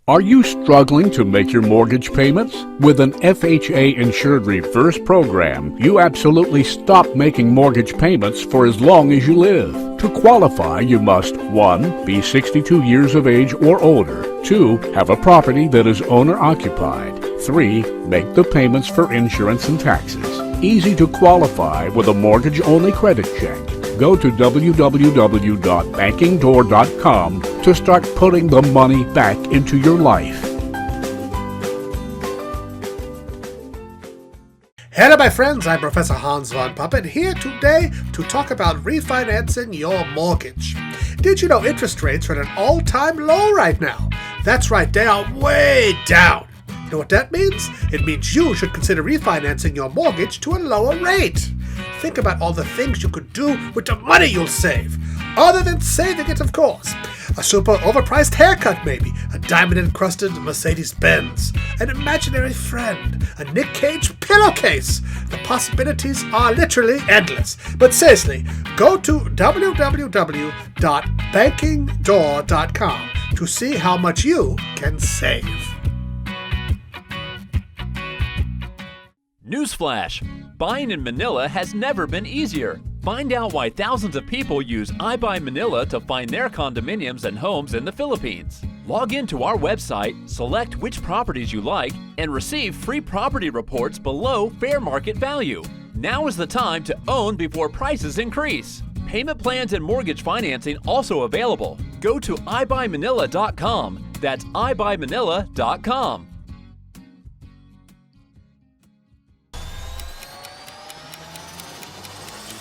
Are you struggling to make your mortgage payments? With an FHA-insured reverse program, you absolutely stop making mortgage payments for as long as you live. To qualify, you must 1. Be 62 years of age or older. 2. Have a property that is owner-occupied. 3. Make the payments for insurance and taxes. Easy to qualify with a mortgage-only credit check. Go to www.bankingdoor.com to start putting the money back into your life. Hello my friends, I'm Professor Hans von Puppet here today to talk about refinancing your mortgage. Did you know interest rates are at an all-time low right now? That's right, they are way down. You know what that means? It means you should consider refinancing your mortgage to a lower rate. Think about all the things you could do with the money you'll save. Other than saving it, of course. A super overpriced haircut, maybe. A diamond-encrusted Mercedes-Benz. An imaginary friend. A Nick Cage pillowcase. The possibilities are literally endless. But seriously, go to www.bankingdoor.com to see how much you can save. Newsflash! Buying in Manila has never been easier. Find out why thousands of people use iBuy Manila to find their condominiums and homes in the Philippines. Log into our website, select which properties you like, and receive free property reports below fair market value. Now is the time to own before prices increase. Payment plans and mortgage financing also available. Go to ibuymanila.com. That's ibuymanila.com.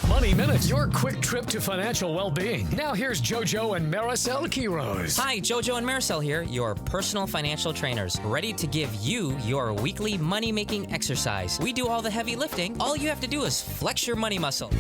Money Minutes, your quick trip to financial well-being. Now here's JoJo and Maricel Quiroz. Hi, JoJo and Maricel here, your personal financial trainers, ready to give you your weekly money-making exercise. We do all the heavy lifting. All you have to do is flex your money muscle.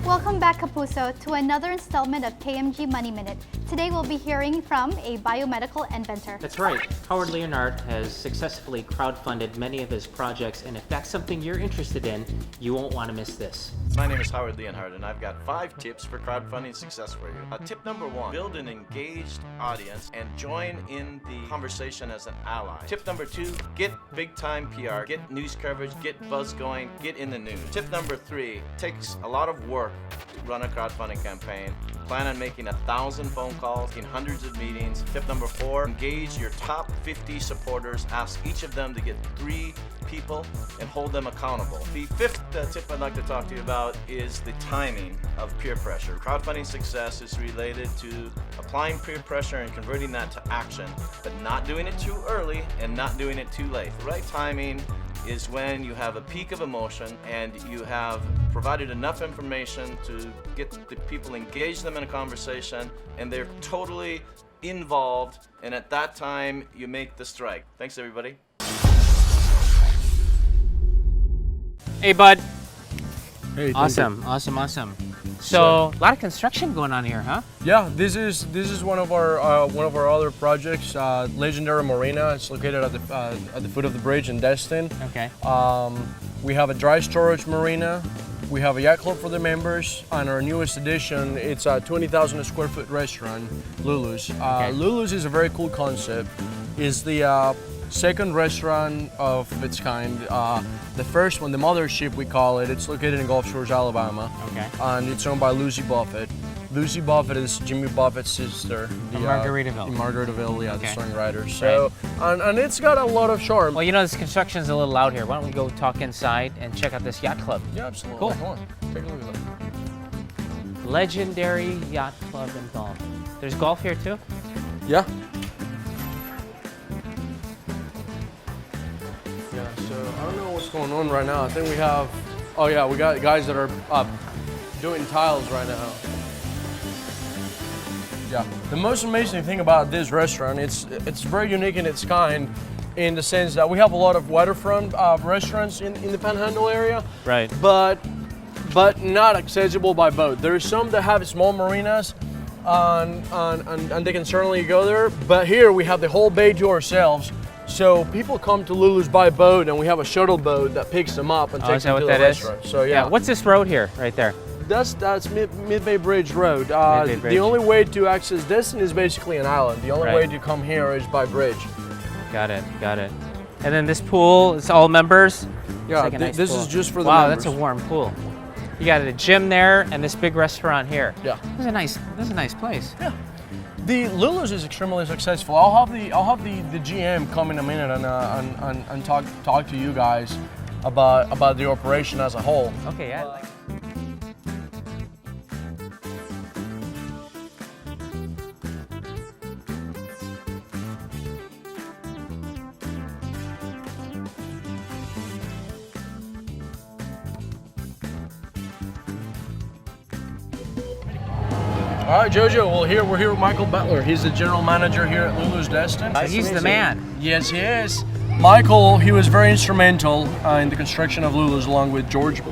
Welcome back, Kapuso, to another installment of KMG Money Minute. Today we'll be hearing from a biomedical inventor. That's right. Howard Leonard has successfully crowdfunded many of his projects, and if that's something you're interested in, you won't want to miss this. My name is Howard Leonhard, and I've got 5 tips for crowdfunding success for you. Tip number 1, build an engaged audience and join in the conversation as an ally. Tip number 2, get big-time PR, get news coverage, get buzz going, get in the news. Tip number 3, takes a lot of work to run a crowdfunding campaign. Plan on making 1,000 phone calls, making hundreds of meetings. Tip number 4, engage your top 50 supporters. Ask each of them to get 3 people and hold them accountable. The 5th tip I'd like to talk to you about is the timing of peer pressure. Crowdfunding success is related to applying peer pressure and converting that to action, but not doing it too early and not doing it too late. The right timing is when you have a peak of emotion and you have provided enough information to get the people, engage them in a conversation, and they're totally involved, and at that time you make the strike. Thanks everybody. Hey bud. Hey, awesome. So a lot of construction going on here, huh? Yeah, this is one of our other projects, Legendary Marina. It's located at the foot of the bridge in Destin. Okay. We have a dry storage marina. We have a yacht club for the members, and our newest addition, it's a 20,000 square foot restaurant, Lulu's. Okay. Lulu's is a very cool concept. It's the second restaurant of its kind. The first one, the mothership we call it, it's located in Gulf Shores, Alabama. Okay. And it's owned by Lucy Buffett. Lucy Buffett is Jimmy Buffett's sister. In Margaritaville. In Margaritaville, yeah, Okay. the songwriter. So, and it's got a lot of charm. Well, you know, this construction's a little loud here. Why don't we go talk inside and check out this yacht club? Yeah, absolutely. Cool. Come on, take a look at that. Legendary Yacht Club and Golf. There's golf here too? Yeah. Yeah, so I don't know what's going on right now. I think we have, oh yeah, we got guys that are doing tiles right now. Yeah, the most amazing thing about this restaurant, it's very unique in its kind, in the sense that we have a lot of waterfront restaurants in the Panhandle area. Right. But not accessible by boat. There are some that have small marinas, and they can certainly go there. But here we have the whole bay to ourselves. So people come to Lulu's by boat, and we have a shuttle boat that picks them up and takes them to the restaurant. So yeah. What's this road here, right there? That's Mid-Bay Bridge Road. Mid-Bay Bridge. The only way to access Destin is basically an island. The only way to come here is by bridge. Got it. And then this pool is all members? Yeah, It's like a nice this pool. is just for the Wow, members. that's a warm pool. You got a gym there and this big restaurant here. Yeah. This is a nice place. Yeah. The Lulu's is extremely successful. I'll have the GM come in a minute and talk to you guys about the operation as a whole. Okay, yeah. All right, Jojo. Well, we're here with Michael Butler. He's the general manager here at Lulu's Destin. He's the man. Yes, he is. Michael, he was very instrumental in the construction of Lulu's, along with George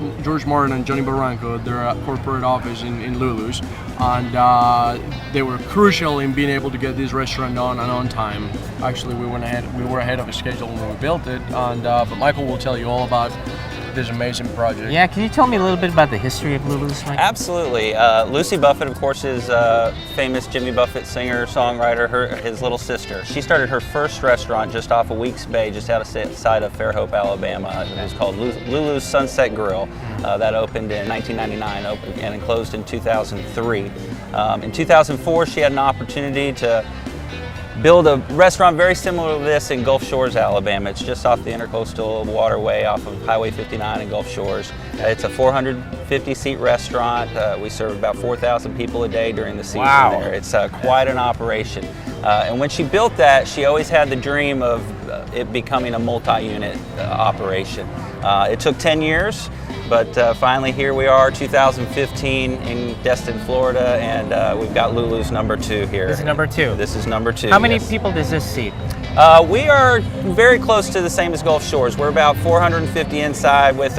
Martin and Johnny Barranco, their corporate office in Lulu's, and they were crucial in being able to get this restaurant on and on time. Actually, we were ahead of schedule when we built it, and but Michael will tell you all about this amazing project. Yeah, can you tell me a little bit about the history of Lulu's, Mike? Absolutely. Lucy Buffett, of course, is famous Jimmy Buffett singer, songwriter, his little sister. She started her first restaurant just off of Weeks Bay, just outside of Fairhope, Alabama. It was called Lulu's Sunset Grill. That opened in 1999 and closed in 2003. In 2004, she had an opportunity to build a restaurant very similar to this in Gulf Shores, Alabama. It's just off the Intercoastal Waterway off of Highway 59 in Gulf Shores. It's a 450-seat restaurant. We serve about 4,000 people a day during the season there. It's quite an operation. And when she built that, she always had the dream of it becoming a multi-unit operation. It took 10 years. But finally, here we are, 2015 in Destin, Florida, and we've got Lulu's number 2 here. This is number 2. This is number 2. How many people does this seat? We are very close to the same as Gulf Shores. We're about 450 inside with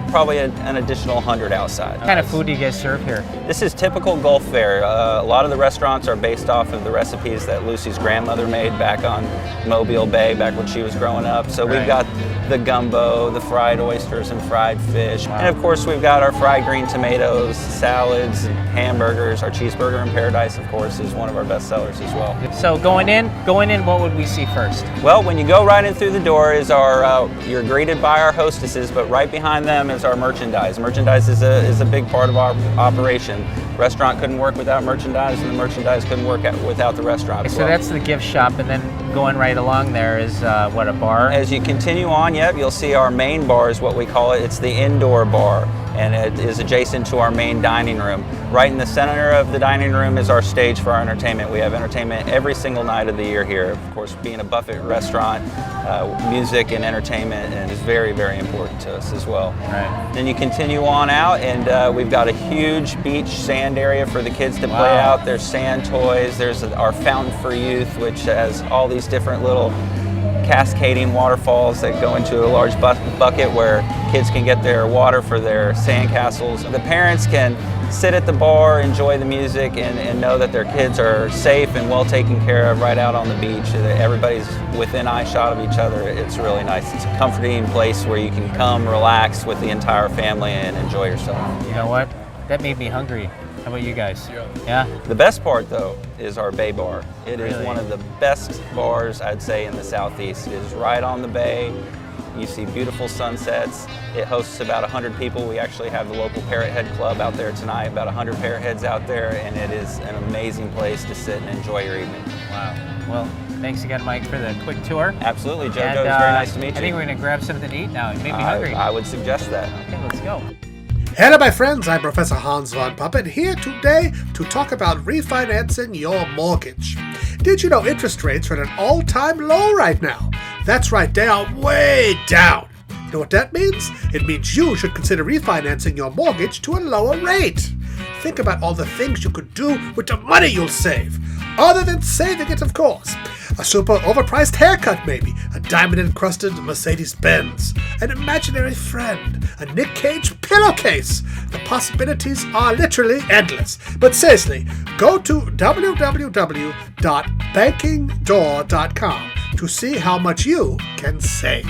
probably an additional 100 outside. What kind of food do you guys serve here? This is typical Gulf fare. A lot of the restaurants are based off of the recipes that Lucy's grandmother made back on Mobile Bay, back when she was growing up. So we've got the gumbo, the fried oysters and fried fish. And of course we've got our fried green tomatoes, salads, hamburgers. Our cheeseburger in paradise, of course, is one of our best sellers as well. So going in, what would we see first? Well, when you go right in through the door is you're greeted by our hostesses, but right behind them is our merchandise. Merchandise is a big part of our operation. Restaurant couldn't work without merchandise, and the merchandise couldn't work without the restaurant as So well. that's the gift shop, and then going right along there is a bar? As you continue on, you'll see our main bar is what we call it. It's the indoor bar, and it is adjacent to our main dining room. Right in the center of the dining room is our stage for our entertainment. We have entertainment every single night of the year here. Of course, being a Buffett restaurant, music and entertainment is very, very important to us as well. Right. Then you continue on out, and we've got a huge beach sand area for the kids to play out. There's sand toys. There's our Fountain for Youth, which has all these different little cascading waterfalls that go into a large bucket where kids can get their water for their sand castles. The parents can sit at the bar, enjoy the music, and know that their kids are safe and well taken care of right out on the beach. Everybody's within eye shot of each other. It's really nice. It's a comforting place where you can come relax with the entire family and enjoy yourself. You know what? That made me hungry. How about you guys? Yeah? The best part, though, is our bay bar. It is Really? one of the best bars, I'd say, in the Southeast. It is right on the bay. You see beautiful sunsets. It hosts about 100 people. We actually have the local Parrothead Club out there tonight, about 100 Parrotheads out there, and it is an amazing place to sit and enjoy your evening. Wow. Well, thanks again, Mike, for the quick tour. Absolutely, Jojo. And, It's very nice to meet you. I think we're going to grab something to eat now. It made me hungry. I would suggest that. Okay, let's go. Hello, my friends. I'm Professor Hans von Puppet here today to talk about refinancing your mortgage. Did you know interest rates are at an all-time low right now? That's right, they are way down. You know what that means? It means you should consider refinancing your mortgage to a lower rate. Think about all the things you could do with the money you'll save. Other than saving it, of course. A super overpriced haircut, maybe. A diamond-encrusted Mercedes-Benz. An imaginary friend. A Nick Cage pillowcase. The possibilities are literally endless. But seriously, go to www.bankingdoor.com to see how much you can save.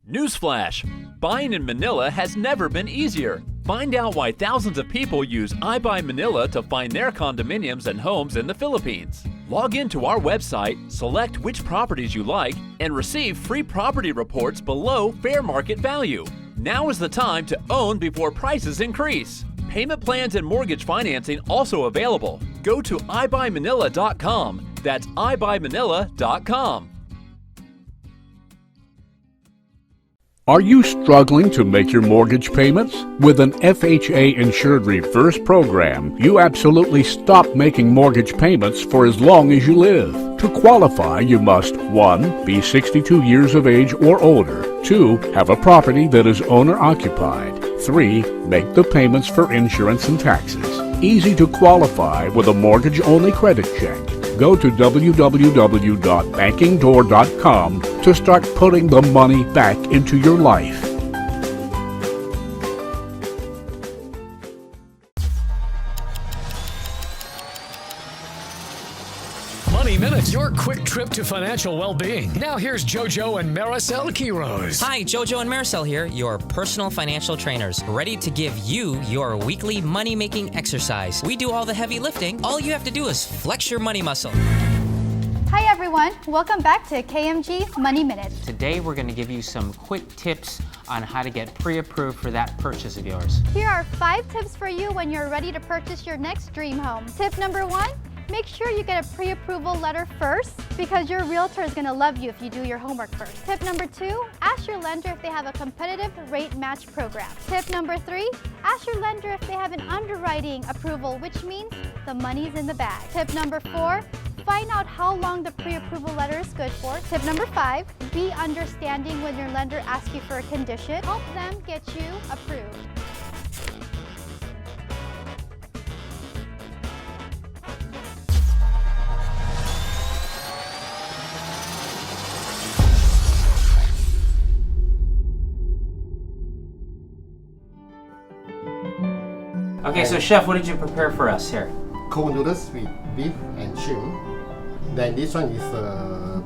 Newsflash! Buying in Manila has never been easier. Find out why thousands of people use iBuy Manila to find their condominiums and homes in the Philippines. Log into our website, select which properties you like, and receive free property reports below fair market value. Now is the time to own before prices increase. Payment plans and mortgage financing also available. Go to ibuymanila.com. That's ibuymanila.com. Are you struggling to make your mortgage payments? With an FHA insured reverse program, you absolutely stop making mortgage payments for as long as you live. To qualify, you must 1. Be 62 years of age or older. 2. Have a property that is owner-occupied. 3. Make the payments for insurance and taxes. Easy to qualify with a mortgage-only credit check. Go to www.bankingdoor.com to start putting the money back into your life. Money Minute, your quick trip to financial well-being. Now here's JoJo and Maricel Quiroz. Hi, JoJo and Maricel here, your personal financial trainers, ready to give you your weekly money-making exercise. We do all the heavy lifting. All you have to do is flex your money muscle. Hi everyone, welcome back to KMG Money Minute. Today we're going to give you some quick tips on how to get pre-approved for that purchase of yours. Here are 5 tips for you when you're ready to purchase your next dream home. Tip number 1, make sure you get a pre-approval letter first because your realtor is going to love you if you do your homework first. Tip number 2, ask your lender if they have a competitive rate match program. Tip number 3, ask your lender if they have an underwriting approval, which means the money's in the bag. Tip number 4, find out how long the pre-approval letter is good for. Tip number 5, be understanding when your lender asks you for a condition. Help them get you approved. Okay, so Chef, what did you prepare for us here? Cold noodles with beef and shrimp. Then this one is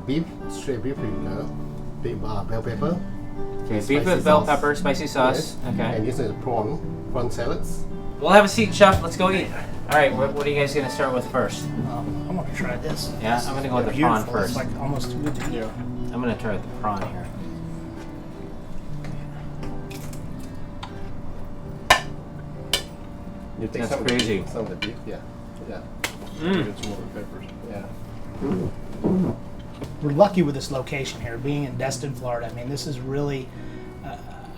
beef, straight beef with bell pepper. Okay, beef with bell pepper, spicy sauce. Yes. Okay. And this is prawn salads. We'll have a seat, Chef. Let's go eat. All right, what are you guys going to start with first? I'm going to try this. Yeah, I'm going to go with the prawn first. It's like almost too good to eat. I'm going to try with the prawn here. You take That's some crazy. Some of the beef, yeah. Mm. Get some more peppers, yeah. We're lucky with this location here, being in Destin, Florida. I mean, this is really,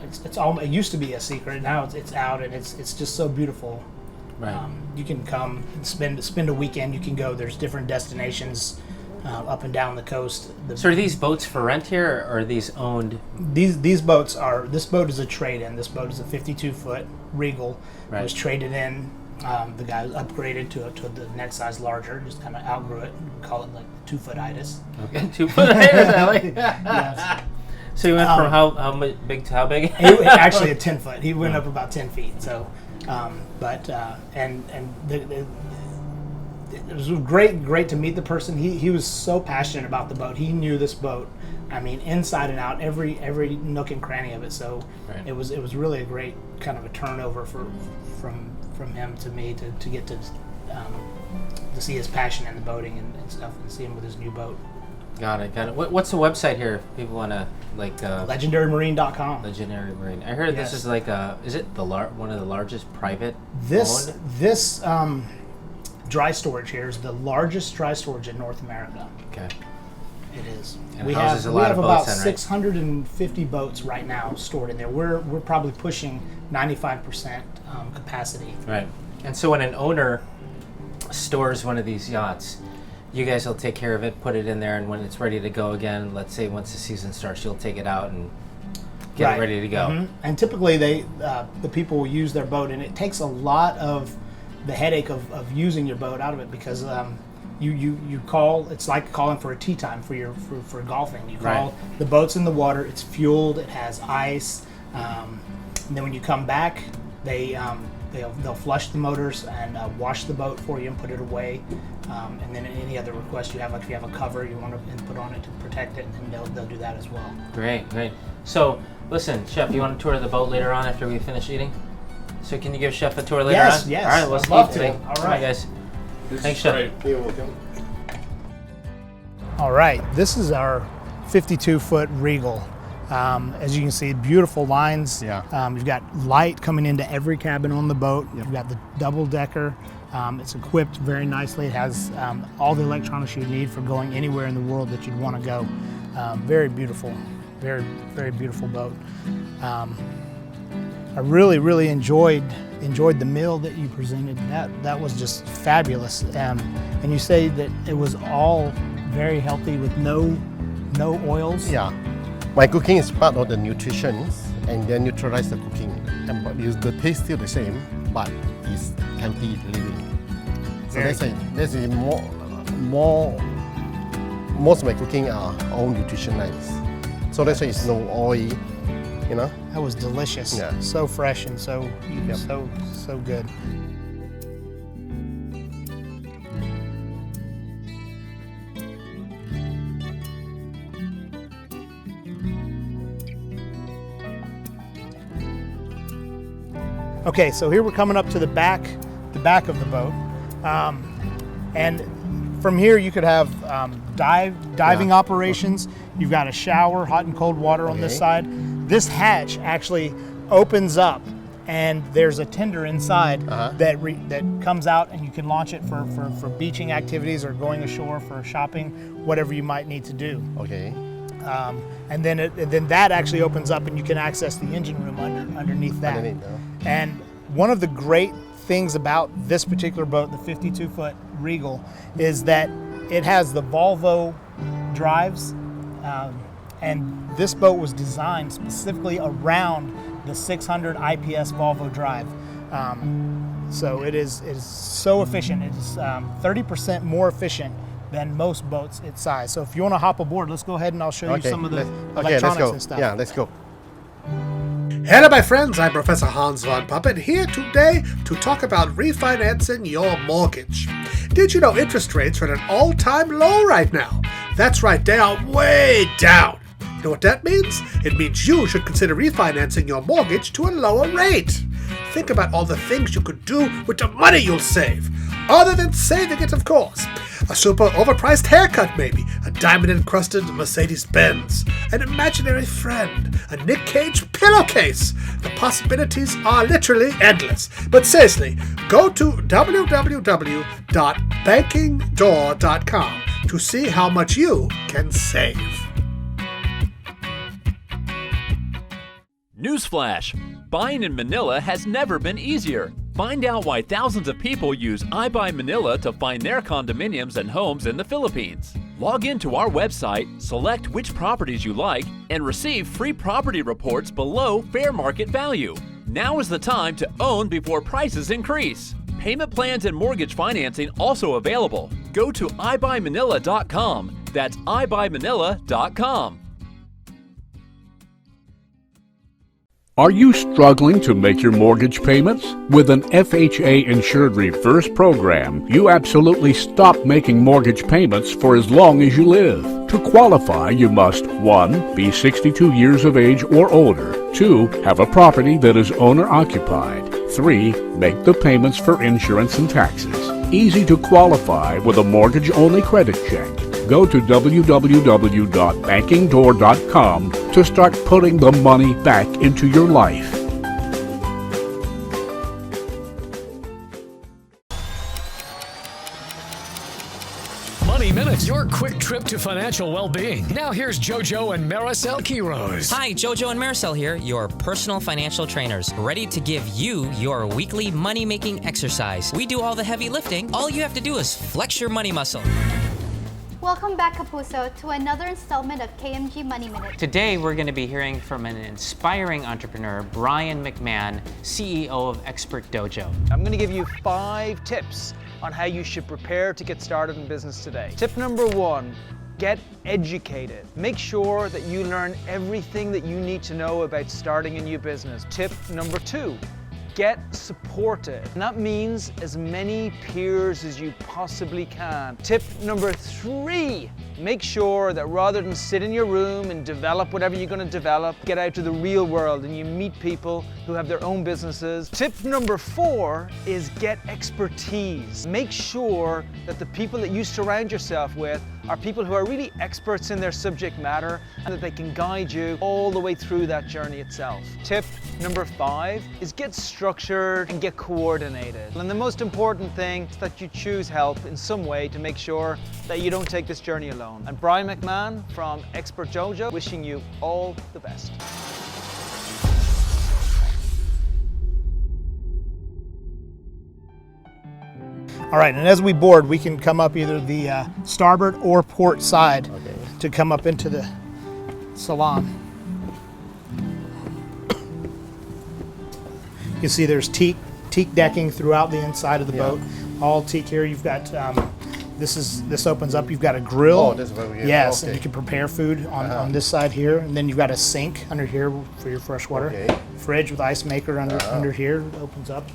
it used to be a secret. Now it's out, and it's just so beautiful. Right. You can come and spend a weekend. You can go. There's different destinations up and down the coast. So are these boats for rent here, or are these owned? These boats are. This boat is a trade-in. This boat is a 52-foot Regal. Right. It was traded in. The guy upgraded to the net size larger. Just kind of outgrew it. We call it like 2-foot-itis. Okay, 2-foot-itis. I like Yes. So you went from how big to how big? Actually, a 10-foot. He went up about 10 feet. So, it was great to meet the person. He was so passionate about the boat. He knew this boat, I mean, inside and out, every nook and cranny of it. So right. it was really a great kind of a turnover from him to me to get to see his passion in the boating and stuff, and see him with his new boat. Got it. What's the website here if people want to legendarymarine.com. Legendary Marine. I heard Yes. this is is it one of the largest private This owned? dry storage here is the largest dry storage in North America. Okay. It is. And We houses have a lot of about boats then, right? 650 boats right now stored in there. We're probably pushing 95% capacity. Right. And so when an owner stores one of these yachts, you guys will take care of it, put it in there, and when it's ready to go again, let's say once the season starts, you'll take it out and get it ready to go. Mhm. And typically the people will use their boat, and it takes a lot of the headache of using your boat out of it, because you call, it's like calling for a tee time for golfing. You call, Right. the boat's in the water, it's fueled, it has ice, and then when you come back, they'll flush the motors and wash the boat for you and put it away. And then any other request you have, like if you have a cover you want to put on it to protect it, and they'll do that as well. Great. So, listen, Chef, you want to tour the boat later on after we finish eating? So can you give Chef a tour later on? Yes. All right, let's I'd love eat to. today. All Come on, right. guys. Thanks, Chef. You're welcome. All right, this is our 52-foot Regal. As you can see, beautiful lines. Yeah. You've got light coming into every cabin on the boat. You've got the double decker. It's equipped very nicely. It has all the electronics you need for going anywhere in the world that you'd want to go. Very beautiful, very, very beautiful boat. I really enjoyed the meal that you presented. That was just fabulous. And you say that it was all very healthy with no oils. Yeah. My cooking is part of the nutrition and then neutralize the cooking. And but the taste still the same, but it's healthy living. So that's more. Most of my cooking are all nutritionized. So that's why it's no oil, you know. That was delicious. Yeah. So fresh and so good. Okay, so here we're coming up to the back of the boat, and from here you could have diving operations. You've got a shower, hot and cold water on this side. This hatch actually opens up, and there's a tender inside that comes out, and you can launch it for beaching activities or going ashore for shopping, whatever you might need to do. Okay. And then that actually opens up, and you can access the engine room underneath that. And one of the great things about this particular boat, the 52-foot Regal, is that it has the Volvo drives, and this boat was designed specifically around the 600 IPS Volvo drive. So it is so efficient. It is 30% more efficient than most boats its size. So if you want to hop aboard, let's go ahead and I'll show you some of the electronics and stuff. Yeah, let's go. Hello my friends, I'm Professor Hans von Puppet here today to talk about refinancing your mortgage. Did you know interest rates are at an all-time low right now? That's right, they are way down. You know what that means? It means you should consider refinancing your mortgage to a lower rate. Think about all the things you could do with the money you'll save. Other than saving it, of course. A super overpriced haircut maybe, a diamond-encrusted Mercedes-Benz, an imaginary friend, a Nick Cage pillowcase. The possibilities are literally endless. But seriously, go to www.bankingdoor.com to see how much you can save. Newsflash! Buying in Manila has never been easier. Find out why thousands of people use iBuy Manila to find their condominiums and homes in the Philippines. Log into our website, select which properties you like, and receive free property reports below fair market value. Now is the time to own before prices increase. Payment plans and mortgage financing also available. Go to ibuymanila.com. That's ibuymanila.com. Are you struggling to make your mortgage payments? With an FHA insured reverse program, you absolutely stop making mortgage payments for as long as you live. To qualify, you must 1. Be 62 years of age or older. 2. Have a property that is owner-occupied. 3. Make the payments for insurance and taxes. Easy to qualify with a mortgage-only credit check. Go to www.bankingdoor.com to start putting the money back into your life. Money Minutes, your quick trip to financial well-being. Now here's JoJo and Maricel Quiroz. Hi, JoJo and Maricel here, your personal financial trainers, ready to give you your weekly money-making exercise. We do all the heavy lifting. All you have to do is flex your money muscle. Welcome back, Kapuso, to another installment of KMG Money Minute. Today, we're going to be hearing from an inspiring entrepreneur, Brian McMahon, CEO of Expert Dojo. I'm going to give you 5 tips on how you should prepare to get started in business today. Tip number 1, get educated. Make sure that you learn everything that you need to know about starting a new business. Tip number 2, get supported. And that means as many peers as you possibly can. Tip number 3, make sure that rather than sit in your room and develop whatever you're going to develop, get out to the real world and you meet people who have their own businesses. Tip number 4 is get expertise. Make sure that the people that you surround yourself with are people who are really experts in their subject matter and that they can guide you all the way through that journey itself. Tip number 5 is get structured and get coordinated. And the most important thing is that you choose help in some way to make sure that you don't take this journey alone. And Brian McMahon from Expert Dojo wishing you all the best. All right, and as we board, we can come up either the starboard or port side to come up into the salon. You can see there's teak decking throughout the inside of the boat. All teak here. You've got this opens up. You've got a grill. Oh, this is where we get. Yes, Okay. and you can prepare food on this side here, and then you've got a sink under here for your fresh water. Okay. Fridge with ice maker under here opens up,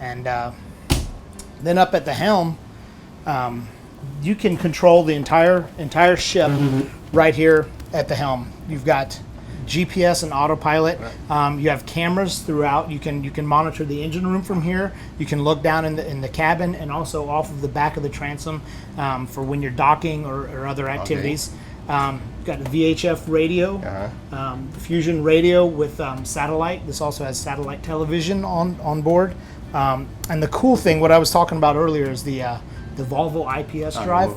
and then up at the helm, you can control the entire ship right here at the helm. You've got GPS and autopilot. You have cameras throughout. You can monitor the engine room from here. You can look down in the cabin and also off of the back of the transom for when you're docking or other activities. You've got the VHF radio, Fusion radio with satellite. This also has satellite television on board. And the cool thing, what I was talking about earlier, is the Volvo IPS drive.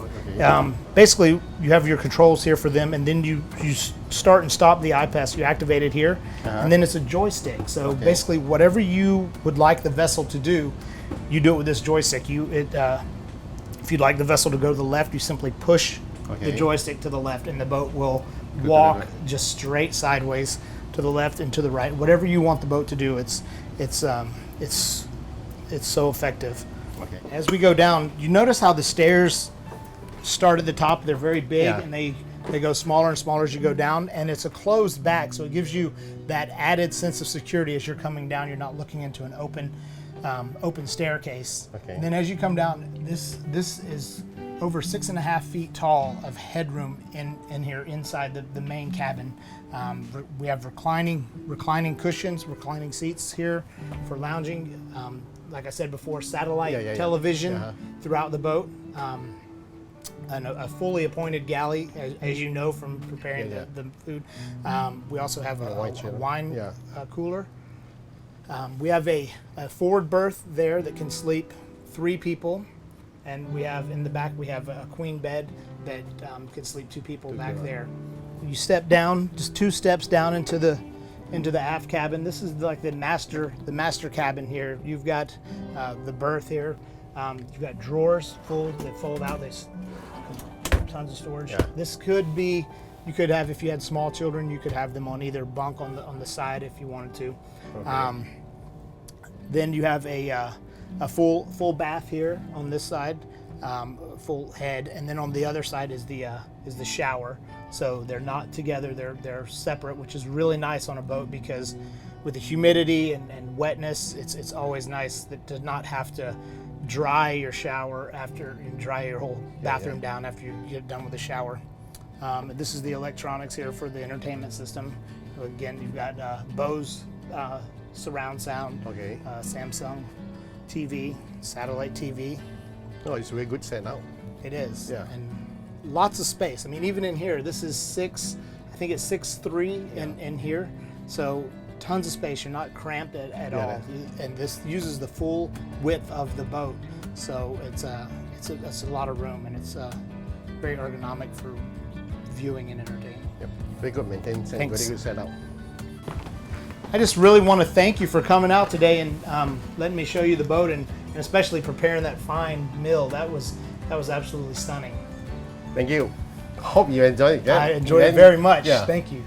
Basically, you have your controls here for them, and then you start and stop the IPS. You activate it here, and then it's a joystick. So basically, whatever you would like the vessel to do, you do it with this joystick. If you'd like the vessel to go to the left, you simply push the joystick to the left, and the boat will walk just straight sideways to the left and to the right. Whatever you want the boat to do, it's so effective. As we go down, you notice how the stairs start at the top. They're very big, and they go smaller and smaller as you go down, and it's a closed back, so it gives you that added sense of security as you're coming down. You're not looking into an open staircase. And then as you come down, this is over 6.5 feet tall of headroom in here inside the main cabin. We have reclining cushions, reclining seats here for lounging. Like I said before, satellite television throughout the boat. And a fully appointed galley, as you know from preparing the food. We also have a wine cooler. We have a forward berth there that can sleep 3 people. And we have in the back, we have a queen bed that can sleep 2 people back there. You step down, just 2 steps down into the aft cabin. This is like the master cabin here. You've got the berth here. You've got drawers that fold out. There's tons of storage. This could be, you could have, if you had small children, you could have them on either bunk on the side if you wanted to. Then you have a full bath here on this side, full head, and then on the other side is the shower. So they're not together; they're separate, which is really nice on a boat because with the humidity and wetness, it's always nice to not have to dry your shower and dry your whole bathroom down after you get done with the shower. This is the electronics here for the entertainment system. Again, you've got Bose surround sound, Samsung TV, satellite TV. Oh, it's a very good setup. It is. Yeah. And lots of space. I mean, even in here, this is 6'3" in here. So tons of space. You're not cramped at all. And this uses the full width of the boat. So it's a lot of room, and it's very ergonomic for viewing and entertaining. Yep. Very good maintained, very good setup. I just really want to thank you for coming out today and letting me show you the boat, and especially preparing that fine meal. That was absolutely stunning. Thank you. Hope you enjoyed it. I enjoyed it very much. Thank you.